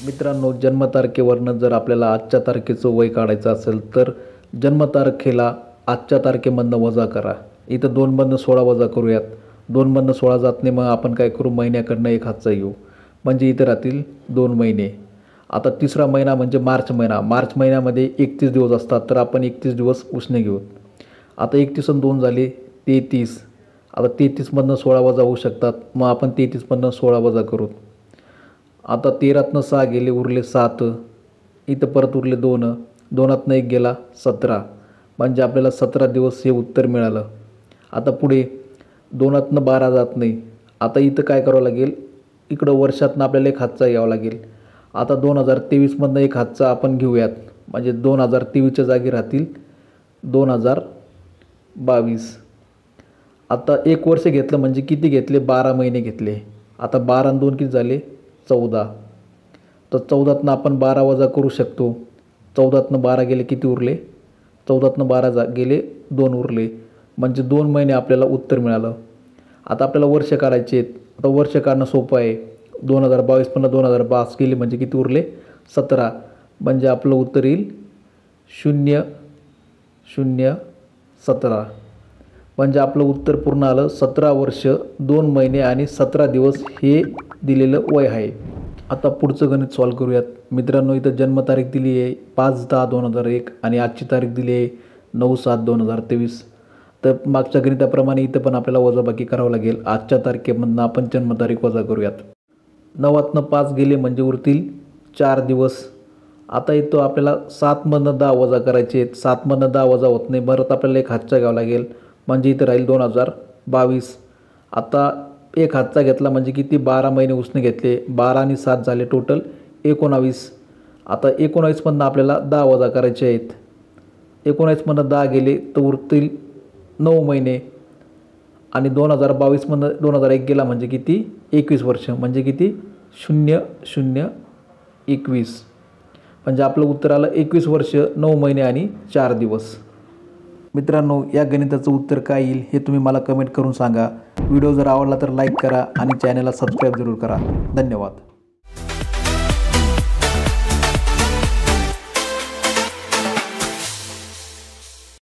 मित्रांनो, जन्मतारखेवरनं जर आपल्याला आजच्या तारखेचं वय काढायचं असेल तर जन्मतारखेला आजच्या तारखेमधनं वजा करा. इथं 2मधनं 16 वजा करूयात. 2मधनं 16 जात नाही, मग आपण काय करू, महिन्याकडनं एक हातचा घेऊ, म्हणजे इथं राहतील 2 महिने. आता तिसरा महिना म्हणजे मार्च महिना. मार्च महिन्यामध्ये 31 दिवस असतात, तर आपण 31 दिवस उसने घेऊ. आता 31 आणि 2 झाले 33. आता 33मधनं 16 वजा होऊ शकतात, मग आपण 33मधनं 16 वजा करू. आता 13तनं 6 गेले, उरले 7. इथं परत उरले 2. 2तनं 1 गेला 17, म्हणजे आपल्याला 17 दिवस हे उत्तर मिळालं. आता पुढे 2तनं 12 जात नाही. आता इथं काय करावं लागेल, इकडं वर्षातनं आपल्याला एक हातचा घ्यावा लागेल. आता 2023मधनं एक हातचा आपण घेऊयात, म्हणजे 2023च्या जागी राहतील 2022. आता एक वर्ष घेतलं म्हणजे किती घेतले, 12 महिने घेतले. आता 12 आणि 2 किती झाले, 14. तर 14तनं आपण 12 वजा करू शकतो. 14तनं 12 गेले, किती उरले, 14तनं 12 गेले 2 उरले, म्हणजे 2 महिने आपल्याला उत्तर मिळालं. आता आपल्याला वर्ष काढायचे आहेत. आता वर्ष काढणं सोपं आहे. 2022मधनं 2022 गेले म्हणजे किती उरले, 17, म्हणजे आपलं उत्तर येईल 0017. म्हणजे आपलं उत्तर पूर्ण आलं. 17 वर्ष 2 महिने आणि 17 दिवस हे दिलेलं वय आहे. आता पुढचं गणित सॉल्व करूयात. मित्रांनो, इथं जन्मतारीख दिली आहे 5/10/2001 आणि आजची तारीख दिली आहे 9/7/2023. तर मागच्या गणिताप्रमाणे इथं पण आपल्याला वजाबाकी करावं लागेल. आजच्या तारखेमधनं आपण जन्मतारीख वजा करूयात. 9तनं 5 गेले म्हणजे उरतील 4 दिवस. आता इथं आपल्याला 7मधनं 10 वजा करायचे आहेत. 7मधनं 10 वजा होत नाही, परत आपल्याला एक हातचा घ्यावा लागेल, म्हणजे इथं राहील 2022. आता एक हातचा घेतला म्हणजे किती, 12 महिने उसने घेतले. 12 आणि 7 झाले टोटल 19. आता 19मधनं आपल्याला 10 वजा करायचे आहेत. 19मधनं 10 गेले तर उरतील 9 महिने. आणि 2022मधनं 2001 गेला म्हणजे किती, 21 वर्ष, म्हणजे किती 0021. म्हणजे आपलं उत्तर आलं 21 वर्ष 9 महिने आणि 4 दिवस. मित्रांनो, या गणिताचं उत्तर काय येईल हे तुम्ही मला कमेंट करून सांगा. व्हिडिओ जर आवडला तर लाईक करा आणि चॅनलला सबस्क्राईब जरूर करा. धन्यवाद.